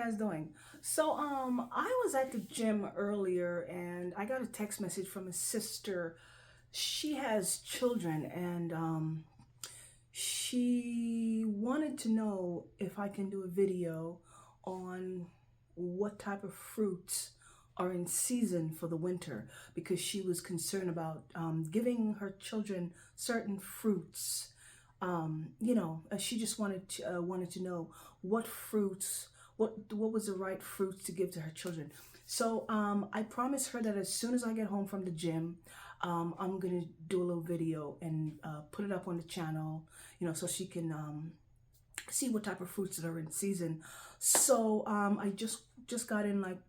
guys doing? So I was at the gym earlier and I got a text message from a sister. She has children and she wanted to know if I can do a video on what type of fruits are in season for the winter because she was concerned about giving her children certain fruits. She just wanted to know what fruits, what was the right fruits to give to her children. So I promised her that as soon as I get home from the gym, I'm gonna do a little video and put it up on the channel, so she can see what type of fruits that are in season. So I just got in, like,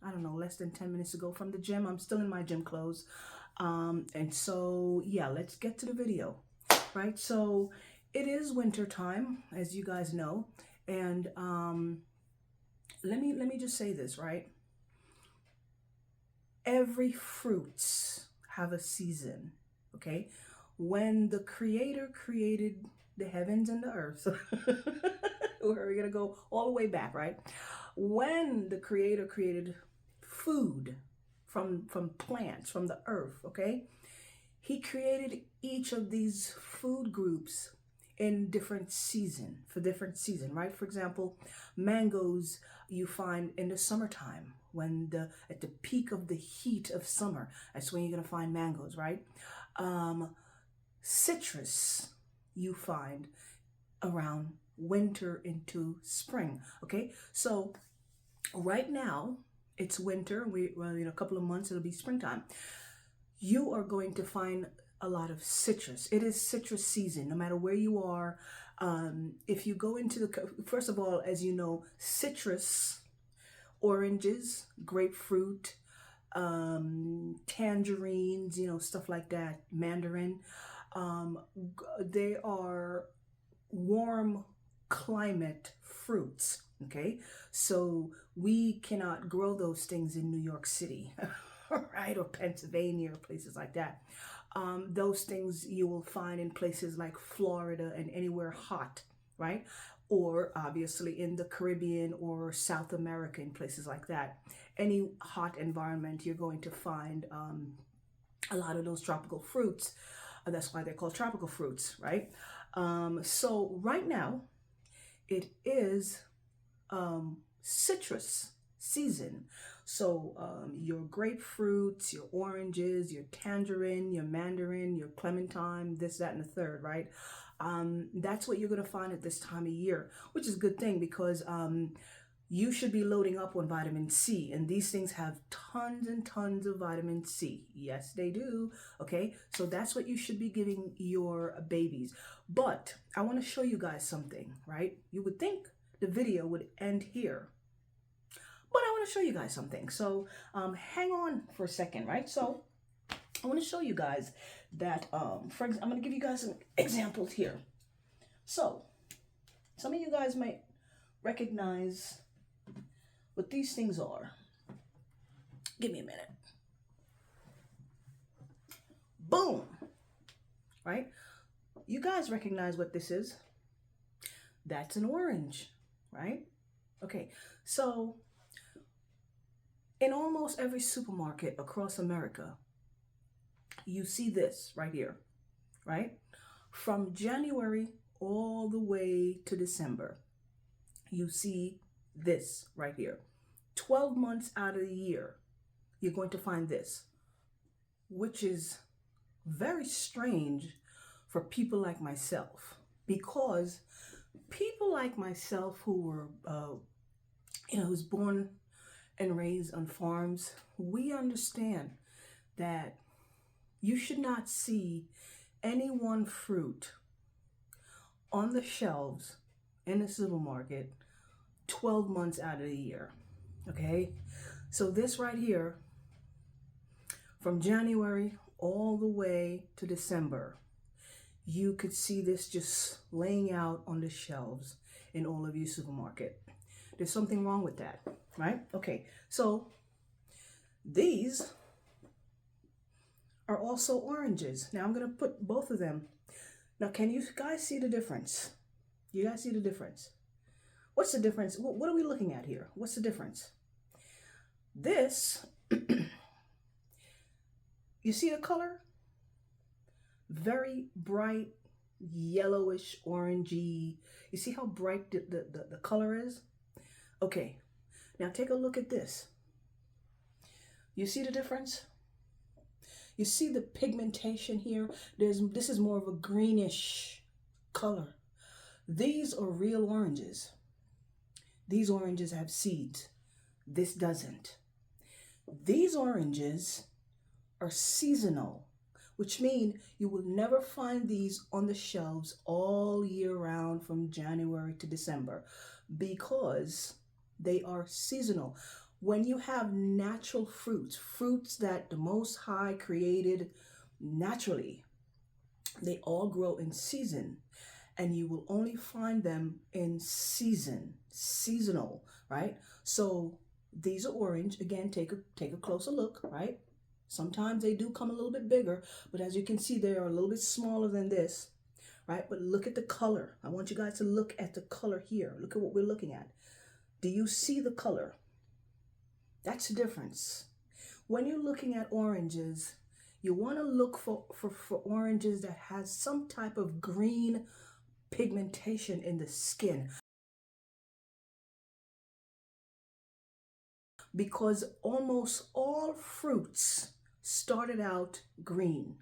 I don't know, less than 10 minutes ago from the gym. I'm still in my gym clothes. And so, yeah, let's get to the video, right? So it is winter time, as you guys know. And let me just say this, right? Every fruits have a season, okay? When the Creator created the heavens and the earth, we're gonna go all the way back, right? When the Creator created food from plants, from the earth, okay? He created each of these food groups in different season, for different season, right? For example, mangoes you find in the summertime when at the peak of the heat of summer. That's when you're gonna find mangoes, right? Citrus you find around winter into spring. Okay, so right now it's winter. Well, in a couple of months it'll be springtime. You are going to find a lot of citrus. It is citrus season, no matter where you are. If you go into first of all, as you know, citrus, oranges, grapefruit, tangerines, stuff like that, mandarin. They are warm climate fruits. Okay, so we cannot grow those things in New York City, right, or Pennsylvania, or places like that. Those things you will find in places like Florida and anywhere hot, right? Or obviously in the Caribbean or South America, in places like that. Any hot environment, you're going to find a lot of those tropical fruits. That's why they're called tropical fruits, right? So right now, it is citrus season. So your grapefruits, your oranges, your tangerine, your mandarin, your clementine, this, that, and the third, right? That's what you're going to find at this time of year, which is a good thing because you should be loading up on vitamin C, and these things have tons and tons of vitamin C. Yes, they do. Okay, so that's what you should be giving your babies. But I want to show you guys something, right? You would think the video would end here, but I want to show you guys something. So hang on for a second, right? So I want to show you guys that, I'm going to give you guys some examples here. So some of you guys might recognize what these things are. Give me a minute. Boom, right? You guys recognize what this is? That's an orange, right? Okay, so in almost every supermarket across America, you see this right here, right? From January all the way to December, you see this right here. 12 months out of the year, you're going to find this, which is very strange for people like myself, because people like myself who were, who's born and raised on farms, we understand that you should not see any one fruit on the shelves in the supermarket 12 months out of the year. Okay, so this right here, from January all the way to December, you could see this just laying out on the shelves in all of your supermarket. There's something wrong with that, right? Okay, so these are also oranges. Now I'm gonna put both of them. Now, can you guys see the difference? You guys see the difference? What's the difference? What are we looking at here? What's the difference? This, you see the color? Very bright, yellowish, orangey. You see how bright the color is? Okay, now take a look at this. You see the difference? You see the pigmentation here? This is more of a greenish color. These are real oranges. These oranges have seeds. This doesn't. These oranges are seasonal, which means you will never find these on the shelves all year round from January to December because they are seasonal. When you have natural fruits that the Most High created naturally, they all grow in season, and you will only find them in seasonal, right? So these are orange. Again, take a closer look, right? Sometimes they do come a little bit bigger, but as you can see, they are a little bit smaller than this, right? But look at the color. I want you guys to look at the color here. Look at what we're looking at. Do you see the color? That's the difference. When you're looking at oranges, you want to look for oranges that has some type of green pigmentation in the skin. Because almost all fruits started out green.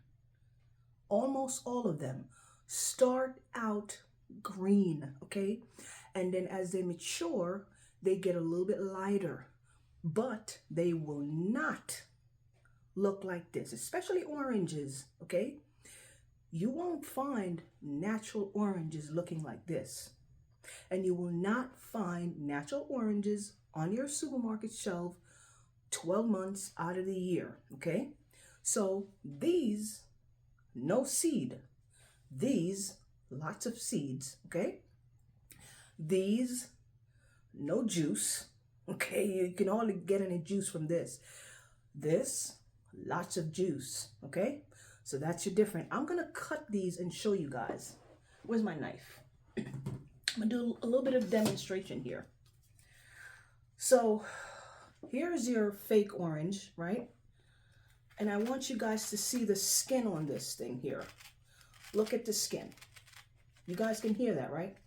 Almost all of them start out green, okay? And then as they mature, they get a little bit lighter, but they will not look like this, especially oranges, okay? You won't find natural oranges looking like this. And you will not find natural oranges on your supermarket shelf 12 months out of the year, okay? So these, no seed. These, lots of seeds, okay? These, no juice, okay? You can only get any juice from this. This, lots of juice, okay? So that's your different. I'm gonna cut these and show you guys. Where's my knife? I'm gonna do a little bit of demonstration here. So here's your fake orange, right? And I want you guys to see the skin on this thing here. Look at the skin. You guys can hear that, right?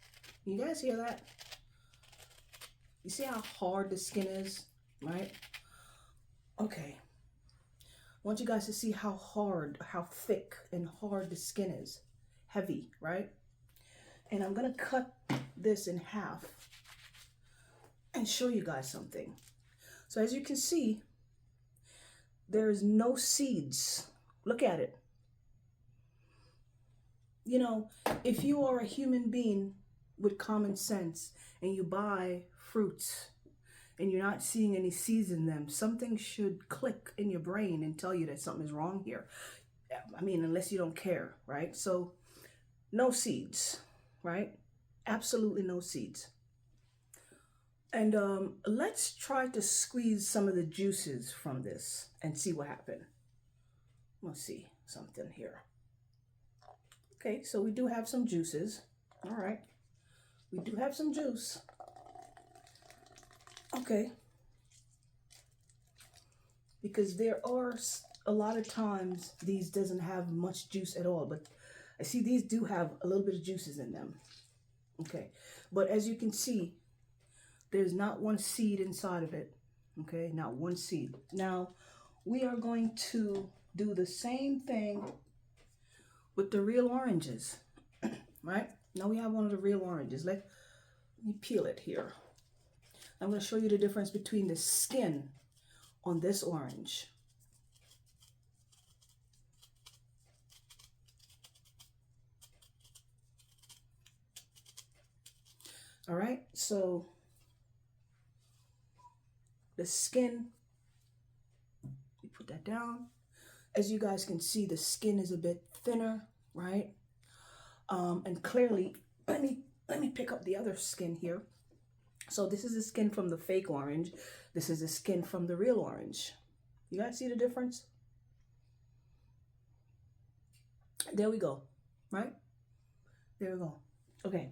You guys hear that? You see how hard the skin is, right? Okay. I want you guys to see how hard, how thick and hard the skin is. Heavy, right? And I'm gonna cut this in half and show you guys something. So as you can see, there's no seeds. Look at it. You know, if you are a human being with common sense and you buy fruits and you're not seeing any seeds in them, something should click in your brain and tell you that something is wrong here. I mean, unless you don't care, right? So no seeds, right? Absolutely no seeds. And let's try to squeeze some of the juices from this and see what happened. Let's see something here. Okay, so we do have some juices. All right, we do have some juice. Okay, because there are a lot of times these doesn't have much juice at all, but I see these do have a little bit of juices in them. Okay, but as you can see, there's not one seed inside of it. Okay, not one seed. Now, we are going to do the same thing with the real oranges, right? Now we have one of the real oranges. Let me peel it here. I'm going to show you the difference between the skin on this orange. All right, so the skin, we put that down. As you guys can see, the skin is a bit thinner, right? And clearly, let me pick up the other skin here. So this is the skin from the fake orange. This is the skin from the real orange. You guys see the difference? There we go, right? There we go. Okay.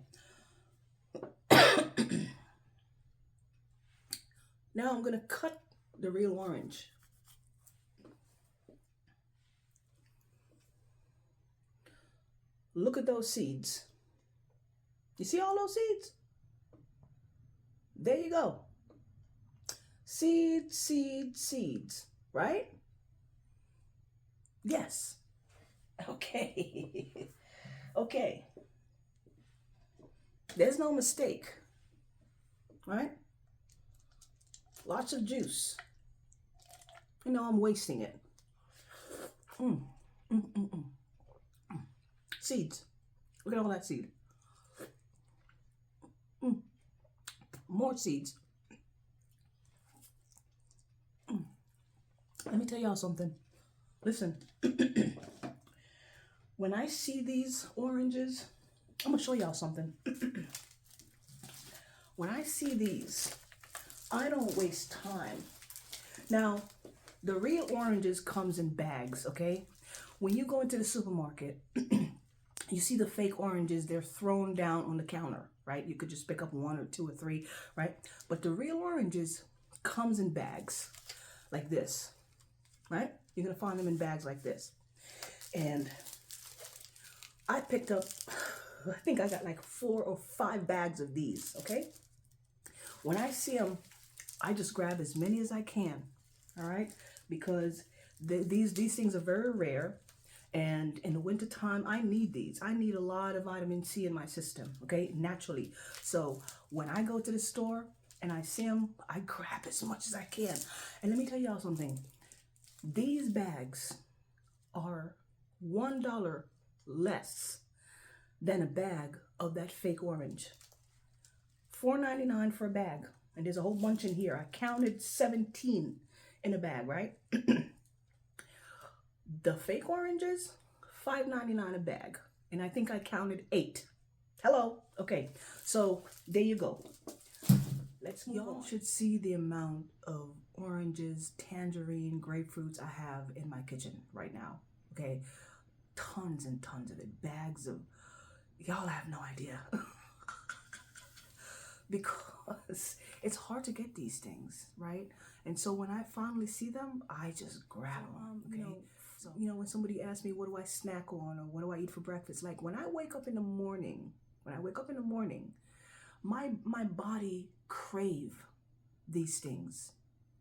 Now I'm going to cut the real orange. Look at those seeds. You see all those seeds? There you go. Seeds, seeds, seeds, right? Yes. Okay. Okay. There's no mistake, right? Lots of juice. You know, I'm wasting it. Mm, mm, mm, mm. Seeds. Look at all that seed. Mm. More seeds. Mm. Let me tell y'all something. Listen, when I see these oranges, I'm gonna show y'all something. When I see these, I don't waste time. Now, the real oranges comes in bags, okay? When you go into the supermarket, you see the fake oranges, they're thrown down on the counter, right? You could just pick up one or two or three, right? But the real oranges comes in bags like this, right? You're gonna find them in bags like this. And I picked up, I think I got like 4 or 5 bags of these, okay? When I see them, I just grab as many as I can, all right? Because these things are very rare. And in the wintertime, I need these. I need a lot of vitamin C in my system, okay, naturally. So when I go to the store and I see them, I grab as much as I can. And let me tell y'all something. These bags are $1 less than a bag of that fake orange. $4.99 for a bag. And there's a whole bunch in here. I counted 17 in a bag, right? The fake oranges, $5.99 a bag. And I think I counted 8. Hello. Okay. So there you go. Let's move on. Y'all should see the amount of oranges, tangerine, grapefruits I have in my kitchen right now. Okay. Tons and tons of it. Bags of, y'all have no idea. Because it's hard to get these things, right? And so when I finally see them, I just grab them, okay? When somebody asks me, what do I snack on or what do I eat for breakfast? Like when I wake up in the morning, my body crave these things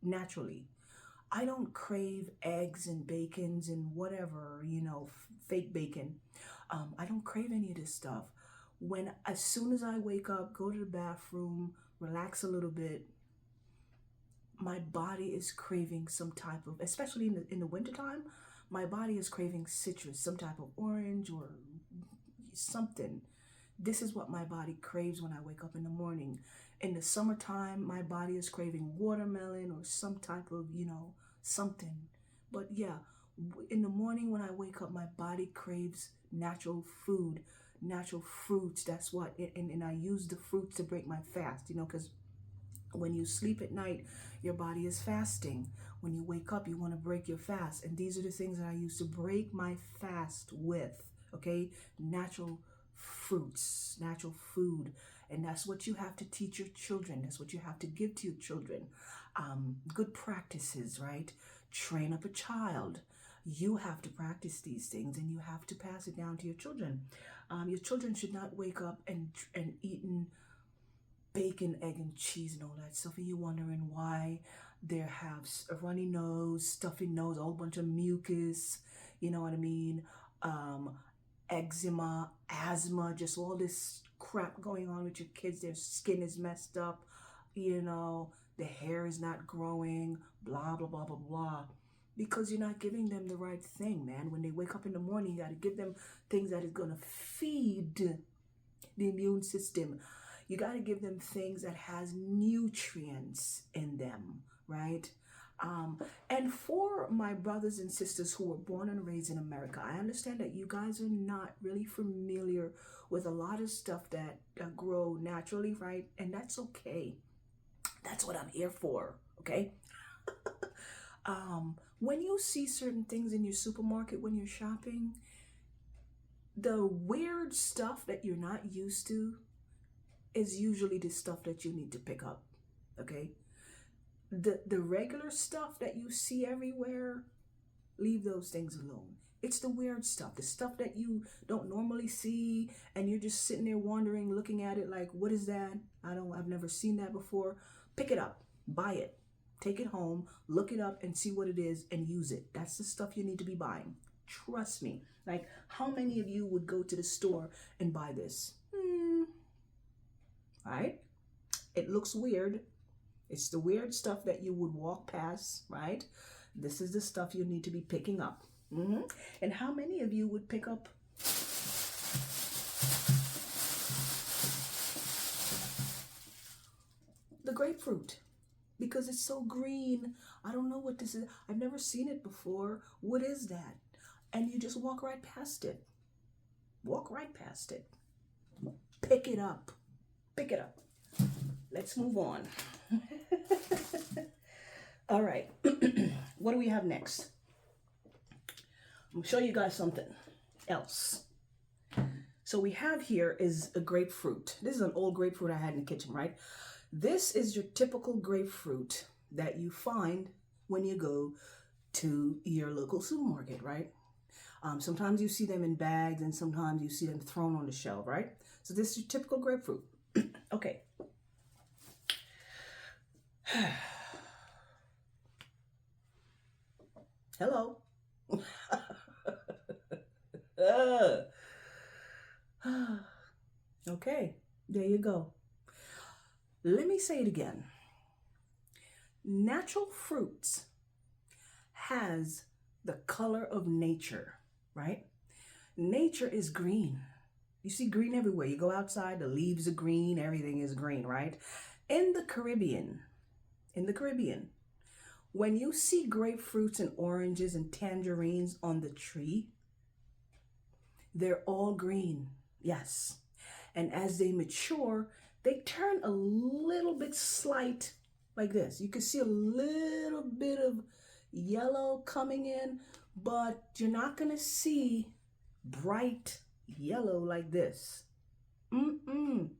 naturally. I don't crave eggs and bacons and whatever, fake bacon. I don't crave any of this stuff. As soon as I wake up, go to the bathroom, relax a little bit, my body is craving some type of, especially in the wintertime, my body is craving citrus, some type of orange or something. This is what my body craves when I wake up in the morning. In the summertime, my body is craving watermelon or some type of, something. But yeah, in the morning when I wake up, my body craves natural food, natural fruits. That's what, and I use the fruits to break my fast, because when you sleep at night, your body is fasting. When you wake up, you want to break your fast. And these are the things that I use to break my fast with, okay? Natural fruits, natural food. And that's what you have to teach your children. That's what you have to give to your children. Good practices, right? Train up a child. You have to practice these things and you have to pass it down to your children. Your children should not wake up and eating bacon, egg, and cheese and all that stuff, and you're wondering why they have a runny nose, stuffy nose, a whole bunch of mucus, you know what I mean? Eczema, asthma, just all this crap going on with your kids. Their skin is messed up, the hair is not growing, blah, blah, blah, blah, blah. Because you're not giving them the right thing, man. When they wake up in the morning, you got to give them things that is going to feed the immune system. You got to give them things that has nutrients in them, right? And for my brothers and sisters who were born and raised in America, I understand that you guys are not really familiar with a lot of stuff that grow naturally, right? And that's okay. That's what I'm here for, okay? When you see certain things in your supermarket when you're shopping, the weird stuff that you're not used to is usually the stuff that you need to pick up, okay? The regular stuff that you see everywhere, leave those things alone. It's the weird stuff, the stuff that you don't normally see, and you're just sitting there wondering, looking at it like, what is that? I've never seen that before. Pick it up, buy it, take it home, look it up and see what it is and use it. That's the stuff you need to be buying. Trust me. Like, how many of you would go to the store and buy this? Right? It looks weird. It's the weird stuff that you would walk past, right? This is the stuff you need to be picking up. And how many of you would pick up the grapefruit? Because it's so green. I don't know what this is. I've never seen it before. What is that? And you just walk right past it. Walk right past it. Pick it up. Pick it up. Let's move on. All right. What do we have next? I'm going to show you guys something else. So we have here is a grapefruit. This is an old grapefruit I had in the kitchen, right? This is your typical grapefruit that you find when you go to your local supermarket, right? Sometimes you see them in bags and sometimes you see them thrown on the shelf, right? So this is your typical grapefruit. Okay. Hello. Okay, there you go. Let me say it again. Natural fruits has the color of nature, right? Nature is green. You see green everywhere. You go outside, the leaves are green, everything is green, right? In the Caribbean, when you see grapefruits and oranges and tangerines on the tree, they're all green, yes. And as they mature, they turn a little bit slight like this. You can see a little bit of yellow coming in, but you're not gonna see bright yellow like this. No,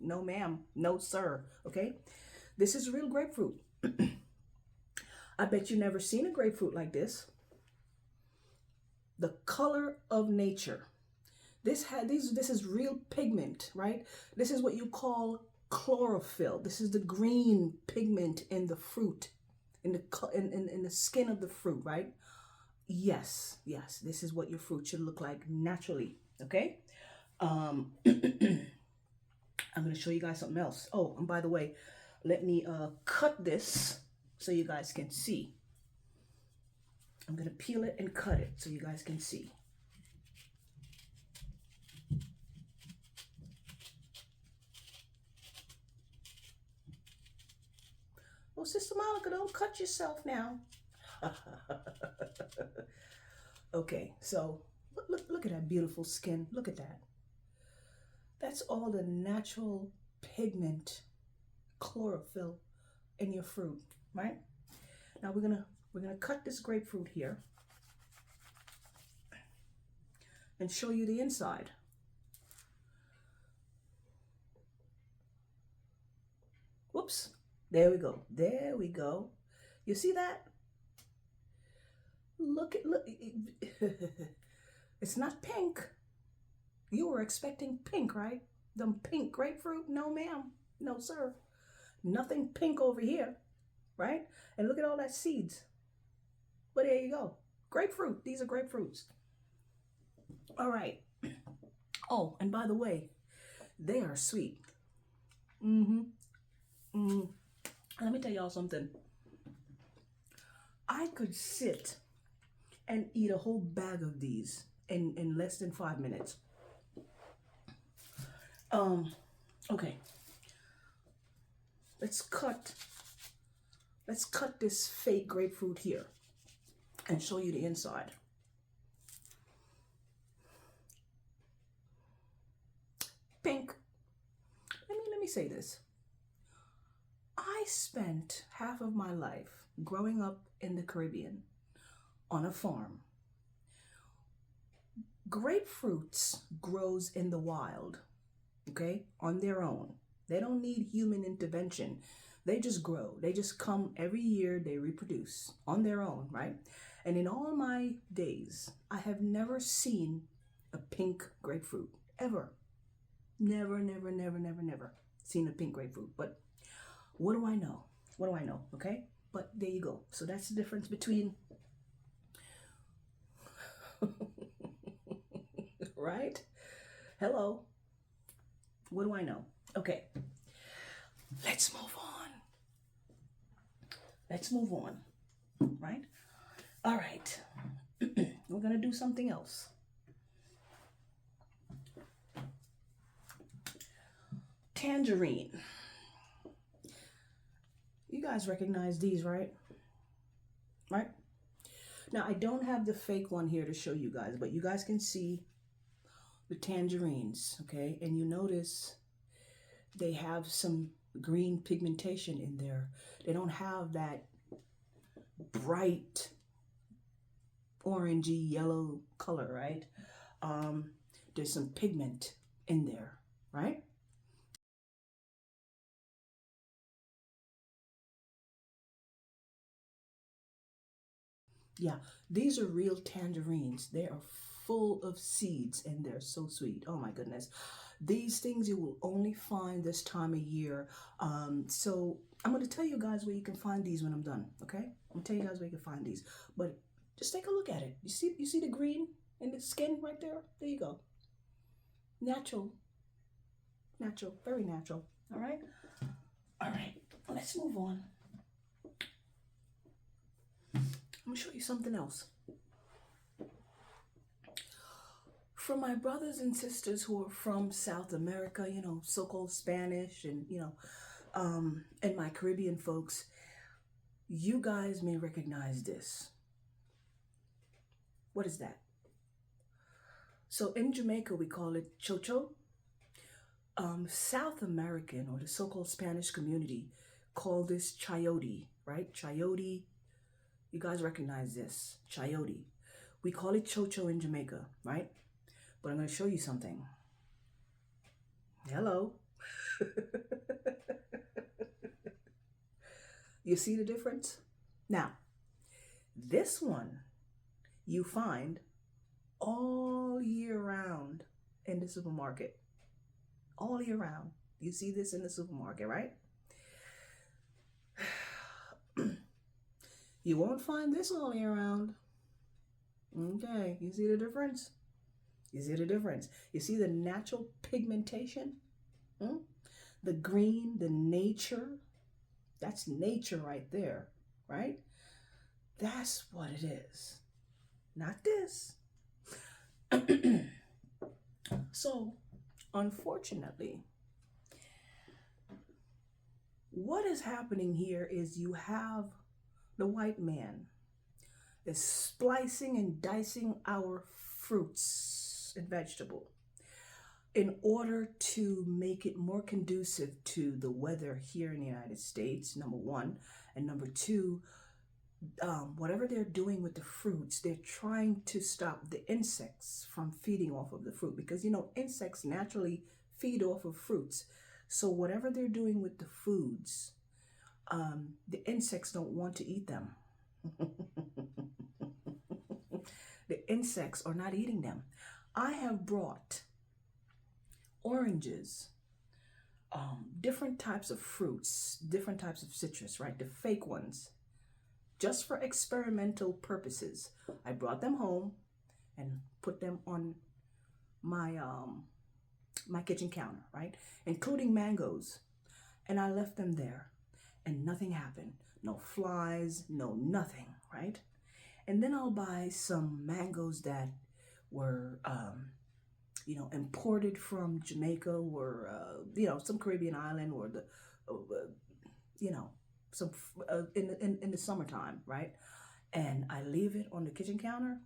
no ma'am, no sir, okay? This is real grapefruit. I bet you never seen a grapefruit like this. The color of nature. This is real pigment, right? This is what you call chlorophyll. This is the green pigment in the fruit, in the skin of the fruit, right? Yes, this is what your fruit should look like naturally, okay? I'm going to show you guys something else. Oh, and by the way, let me cut this so you guys can see. I'm going to peel it and cut it so you guys can see. Well, Sister Monica, don't cut yourself now. Okay, so look at that beautiful skin. Look at that. That's all the natural pigment, chlorophyll in your fruit, right? Now we're gonna cut this grapefruit here and show you the inside. Whoops. There we go. There we go. You see that? Look. It's not pink. You were expecting pink, right? Them pink grapefruit? No, ma'am. No, sir. Nothing pink over here, right? And look at all that seeds. But there you go. Grapefruit. These are grapefruits. All right. Oh, and by the way, they are sweet. Let me tell y'all something. I could sit and eat a whole bag of these in less than 5 minutes. Okay. Let's cut this fake grapefruit here and show you the inside. Pink. Let me say this. I spent half of my life growing up in the Caribbean on a farm. Grapefruits grows in the wild, okay, on their own. They don't need human intervention. They just grow. They just come every year, they reproduce on their own, right? And in all my days, I have never seen a pink grapefruit ever. Never, never, never, never, never seen a pink grapefruit. But what do I know? What do I know? Okay? But there you go. So that's the difference between, right? Hello. What do I know? Okay. Let's move on. Let's move on. Right? All right. We're going to do something else. Tangerine. You guys recognize these, right? Right? Now, I don't have the fake one here to show you guys, but you guys can see the tangerines, okay? And you notice they have some green pigmentation in there. They don't have that bright orangey yellow color, right? There's some pigment in there, right? Yeah, these are real tangerines. They are full of seeds and they're so sweet. Oh my goodness. These things you will only find this time of year. So I'm going to tell you guys where you can find these when I'm done, okay? I'm going to tell you guys where you can find these. But just take a look at it. You see the green in the skin right there? There you go. Natural. Natural. Very natural. All right? All right. Let's move on. I'm going to show you something else. For my brothers and sisters who are from South America, you know, so-called Spanish and, and my Caribbean folks, you guys may recognize this. What is that? So in Jamaica, we call it chocho. South American or the so-called Spanish community call this chayote, right? Chayote. You guys recognize this, chayote. We call it chocho in Jamaica, right? But I'm going to show you something. Hello. You see the difference? Now, this one you find all year round in the supermarket. All year round. You see this in the supermarket, right? You won't find this all year round. Okay, you see the difference? You see the difference? You see the natural pigmentation? The green, the nature. That's nature right there, right? That's what it is. Not this. So, unfortunately, what is happening here is you have the white man is splicing and dicing our fruits and vegetable in order to make it more conducive to the weather here in the United States, number one. And number two, whatever they're doing with the fruits, they're trying to stop the insects from feeding off of the fruit because, insects naturally feed off of fruits. So whatever they're doing with the foods, the insects don't want to eat them. The insects are not eating them. I have brought oranges, different types of fruits, different types of citrus, right? The fake ones, just for experimental purposes. I brought them home and put them on my my kitchen counter, right? Including mangoes. And I left them there and nothing happened. No flies, no nothing, right? And then I'll buy some mangoes that were, imported from Jamaica or, some Caribbean island or some in the summertime, right? And I leave it on the kitchen counter.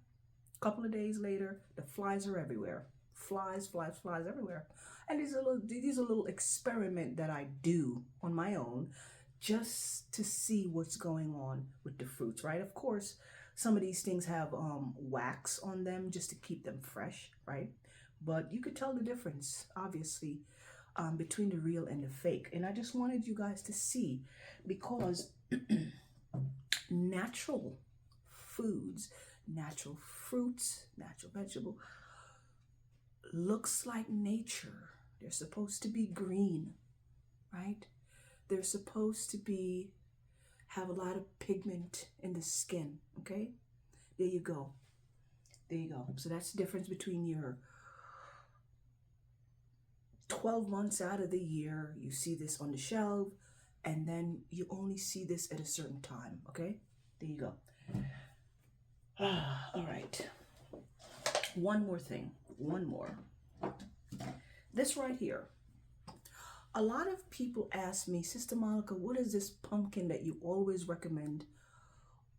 A couple of days later, the flies are everywhere. Flies everywhere. And these are a little experiment that I do on my own just to see what's going on with the fruits, right? Of course, some of these things have wax on them just to keep them fresh, right? But you could tell the difference, obviously. between the real and the fake. And I just wanted you guys to see, because natural foods, natural fruits, natural vegetable looks like nature. They're supposed to be green, right? They're supposed to be have a lot of pigment in the skin, okay? There you go. There you go. So that's the difference between your 12 months out of the year, you see this on the shelf, and then you only see this at a certain time, okay? There you go. All right. One more thing. One more. This right here. A lot of people ask me, Sister Monica, what is this pumpkin that you always recommend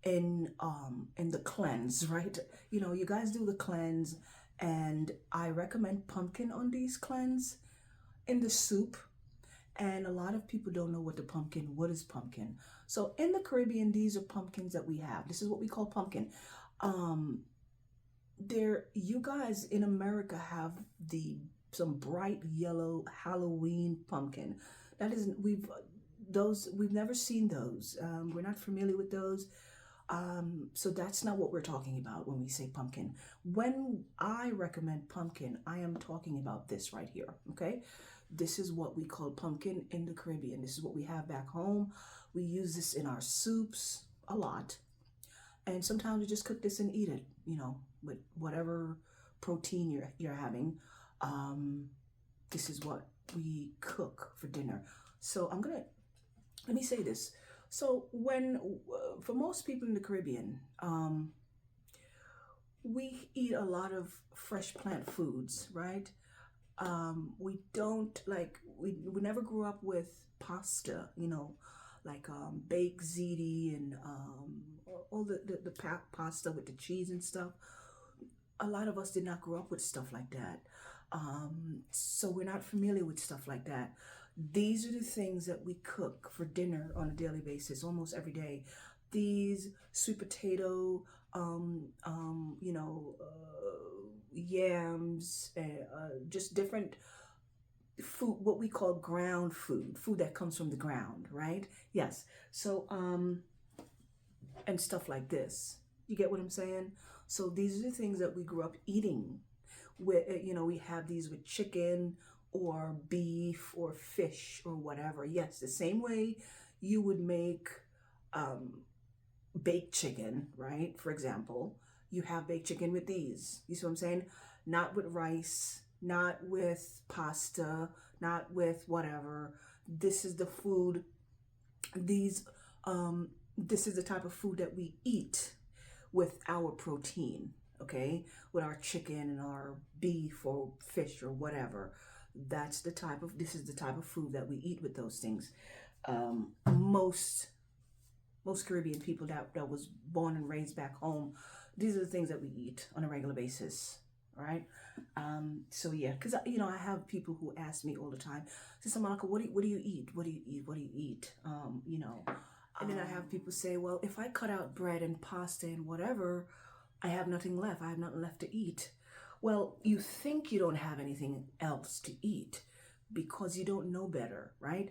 in the cleanse, right? You know, you guys do the cleanse, and I recommend pumpkin on these cleanse in the soup. And a lot of people don't know what is pumpkin. So in the Caribbean, these are pumpkins that we have. This is what we call pumpkin. You guys in America have some bright yellow Halloween pumpkin. We've never seen those. We're not familiar with those. So that's not what we're talking about when we say pumpkin. When I recommend pumpkin, I am talking about this right here, okay? This is what we call pumpkin in the Caribbean. This is what we have back home. We use this in our soups a lot. And sometimes we just cook this and eat it, you know, with whatever protein you're having. This is what we cook for dinner. So let me say this. So for most people in the Caribbean, we eat a lot of fresh plant foods, right? We don't we never grew up with pasta, you know, like baked ziti and all the pasta with the cheese and stuff. A lot of us did not grow up with stuff like that. So we're not familiar with stuff like that. These are the things that we cook for dinner on a daily basis, almost every day. These sweet potato, yams, just different food, what we call ground food that comes from the ground, right? Yes. So, and stuff like this. You get what I'm saying? So these are the things that we grew up eating. We have these with chicken or beef or fish or whatever. Yes, the same way you would make baked chicken, right? For example, you have baked chicken with these. You see what I'm saying? Not with rice, not with pasta, not with whatever. This is the food. This is the type of food that we eat with our protein, okay? With our chicken and our beef or fish or whatever. This is the type of food that we eat with those things. Most Caribbean people that was born and raised back home, these are the things that we eat on a regular basis, right? So yeah, because I have people who ask me all the time, Sister Monica, what do you eat? What do you eat? What do you eat? And then I have people say, well, if I cut out bread and pasta and whatever, I have nothing left. I have nothing left to eat. Well, you think you don't have anything else to eat because you don't know better, right?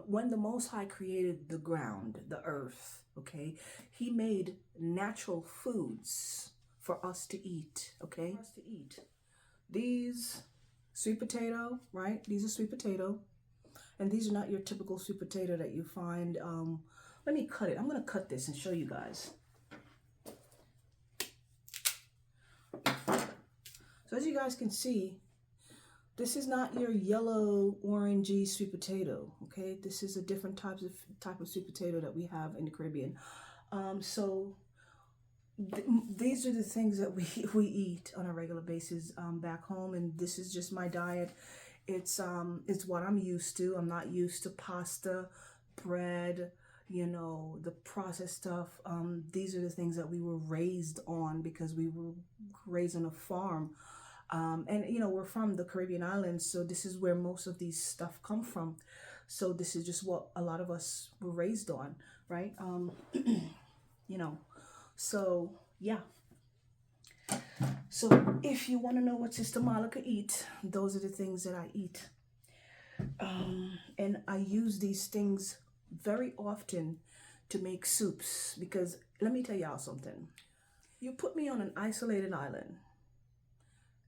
When the Most High created the ground, the earth, okay, He made natural foods for us to eat, okay? For us to eat. These sweet potato, right? These are sweet potato. And these are not your typical sweet potato that you find. Let me cut it. I'm going to cut this and show you guys. So as you guys can see, this is not your yellow, orangey sweet potato, okay? This is a different type of sweet potato that we have in the Caribbean. These are the things that we eat on a regular basis back home, and this is just my diet. It's what I'm used to. I'm not used to pasta, bread, the processed stuff. These are the things that we were raised on because we were raised on a farm. And we're from the Caribbean islands, so this is where most of these stuff come from. So this is just what a lot of us were raised on, right? So yeah. So if you want to know what Sister Monica eats, those are the things that I eat. And I use these things very often to make soups because let me tell y'all something. You put me on an isolated island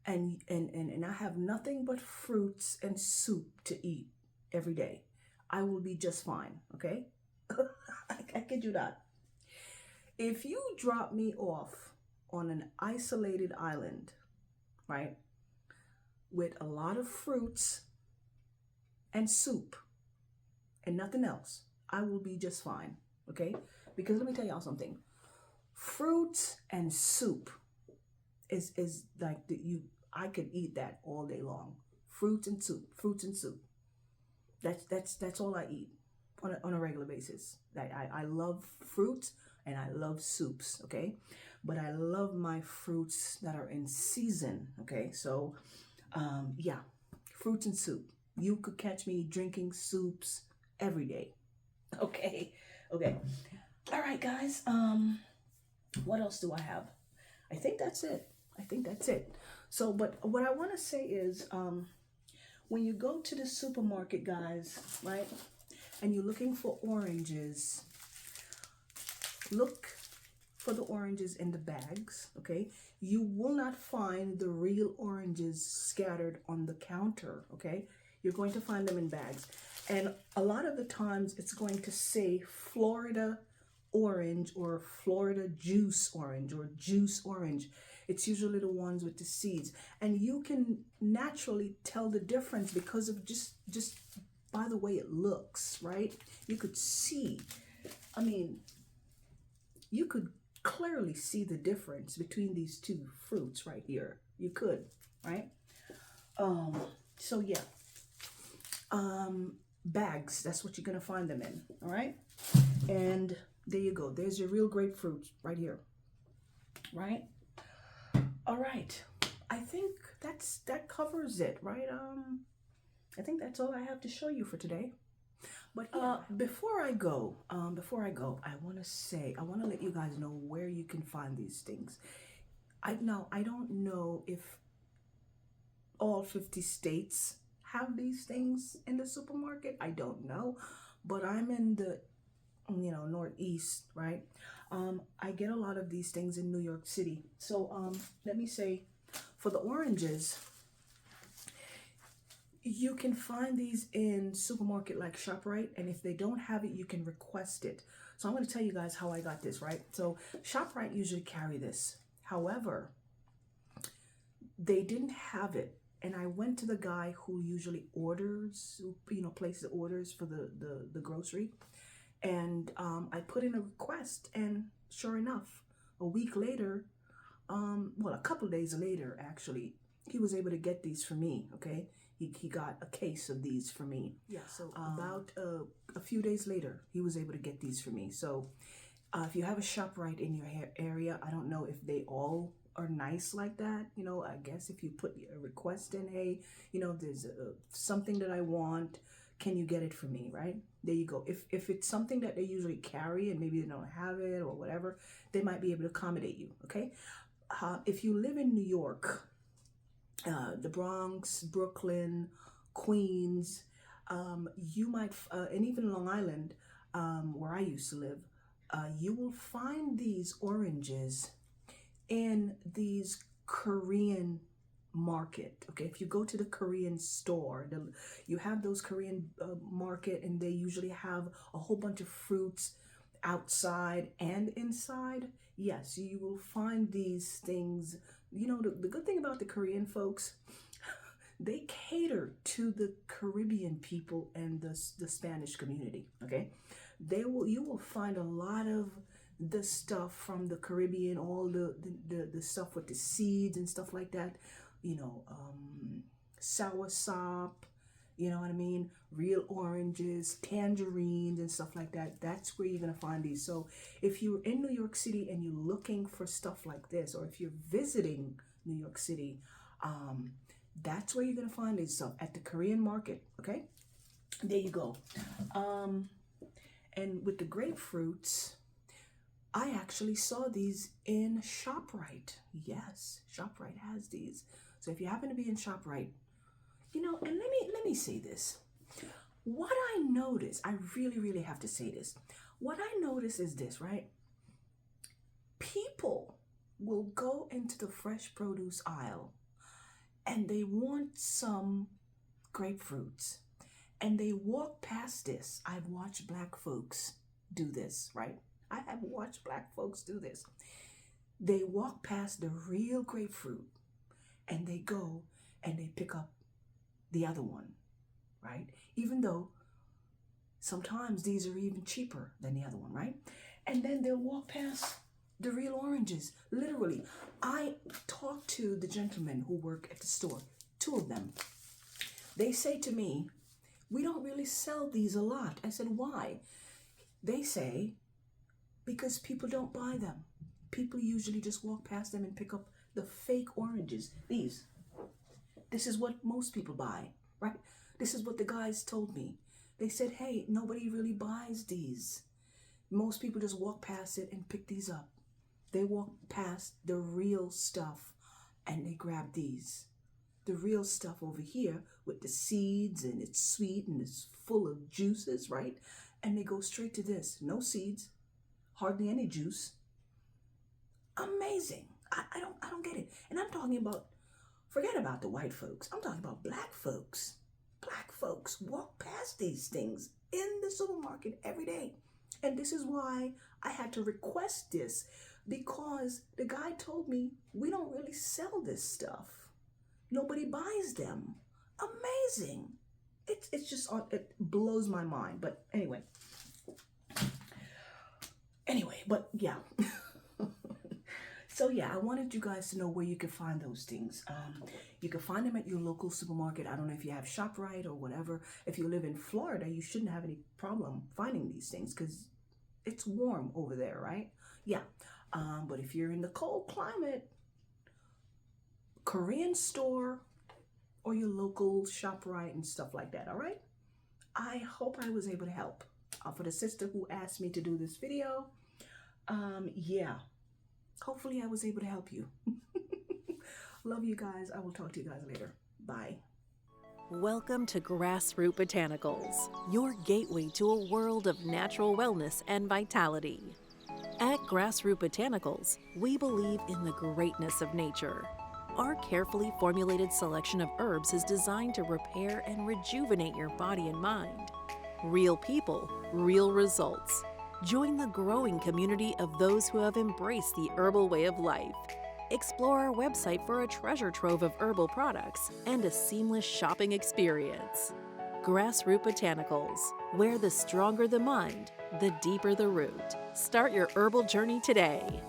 and I have nothing but fruits and soup to eat every day. I will be just fine, okay? I kid you not. If you drop me off on an isolated island, right, with a lot of fruits and soup and nothing else, I will be just fine, okay? Because let me tell y'all something. Fruits and soup is like I could eat that all day long. Fruits and soup, fruits and soup. That's all I eat on a regular basis. I love fruits and I love soups, okay? But I love my fruits that are in season, okay? So, yeah, fruits and soup. You could catch me drinking soups every day, okay? Okay. All right, guys. What else do I have? I think that's it. I think that's it. So, but what I want to say is, when you go to the supermarket, guys, right, and you're looking for oranges, look for the oranges in the bags, okay? You will not find the real oranges scattered on the counter, okay? You're going to find them in bags. And a lot of the times it's going to say Florida orange or Florida juice orange or juice orange. It's usually the ones with the seeds. And you can naturally tell the difference because of just by the way it looks, right? You could see, I mean, you could clearly see the difference between these two fruits right here. You could, right? So yeah. Bags, that's what you're gonna find them in, all right? And there you go. There's your real grapefruit right here, right? All right. I think that covers it, right? I think that's all I have to show you for today. But before I go, I want to let you guys know where you can find these things. I don't know if all 50 states have these things in the supermarket. I don't know, but I'm in the Northeast, right? I get a lot of these things in New York City. So let me say, for the oranges, you can find these in supermarket like ShopRite, and if they don't have it, you can request it. So I'm going to tell you guys how I got this, right? So ShopRite usually carry this. However, they didn't have it, and I went to the guy who usually orders, places orders for the grocery, and I put in a request, and sure enough, a week later, a couple days later, actually, he was able to get these for me, okay? He got a case of these for me. Yeah, so about a few days later, he was able to get these for me. So if you have a ShopRite in your area, I don't know if they all are nice like that. I guess if you put a request in, hey, there's something that I want, can you get it for me, right? There you go. If it's something that they usually carry and maybe they don't have it or whatever, they might be able to accommodate you, okay? If you live in New York, the Bronx, Brooklyn, Queens, you might, and even Long Island, where I used to live, you will find these oranges in these Korean market. Okay, if you go to the Korean store, you have those Korean market, and they usually have a whole bunch of fruits outside and inside. Yes, you will find these things. The good thing about the Korean folks, they cater to the Caribbean people and the Spanish community. Okay, you will find a lot of the stuff from the Caribbean, all the stuff with the seeds and stuff like that. Soursop, you know what I mean? Real oranges, tangerines, and stuff like that. That's where you're going to find these. So if you're in New York City and you're looking for stuff like this, or if you're visiting New York City, that's where you're going to find these stuff, at the Korean market, okay? There you go. And with the grapefruits, I actually saw these in ShopRite. Yes, ShopRite has these. So if you happen to be in ShopRite, and let me say this. What I notice, I really, really have to say this. What I notice is this, right? People will go into the fresh produce aisle and they want some grapefruits and they walk past this. I've watched black folks do this, right? I have watched black folks do this. They walk past the real grapefruit and they go and they pick up the other one, right? Even though sometimes these are even cheaper than the other one, right? And then they'll walk past the real oranges. Literally, I talked to the gentlemen who work at the store, two of them. They say to me, we don't really sell these a lot. I said, why? They say, because people don't buy them. People usually just walk past them and pick up the fake oranges. These. This is what most people buy, right? This is what the guys told me. They said, hey, nobody really buys these. Most people just walk past it and pick these up. They walk past the real stuff and they grab these. The real stuff over here with the seeds and it's sweet and it's full of juices, right? And they go straight to this. No seeds, hardly any juice. Amazing. I don't get it. And I'm talking about, forget about the white folks. I'm talking about black folks. Black folks walk past these things in the supermarket every day. And this is why I had to request this, because the guy told me we don't really sell this stuff. Nobody buys them. Amazing. It's just, it blows my mind. But anyway, but yeah. So yeah, I wanted you guys to know where you can find those things. You can find them at your local supermarket. I don't know if you have ShopRite or whatever. If you live in Florida, you shouldn't have any problem finding these things because it's warm over there, right? Yeah. But if you're in the cold climate, Korean store or your local ShopRite and stuff like that, all right? I hope I was able to help. For the sister who asked me to do this video, yeah. Hopefully I was able to help you. Love you guys. I will talk to you guys later. Bye. Welcome to Grassroot Botanicals, your gateway to a world of natural wellness and vitality. At Grassroot Botanicals, we believe in the greatness of nature. Our carefully formulated selection of herbs is designed to repair and rejuvenate your body and mind. Real people, real results. Join the growing community of those who have embraced the herbal way of life. Explore our website for a treasure trove of herbal products and a seamless shopping experience. Grassroot Botanicals, where the stronger the mind, the deeper the root. Start your herbal journey today.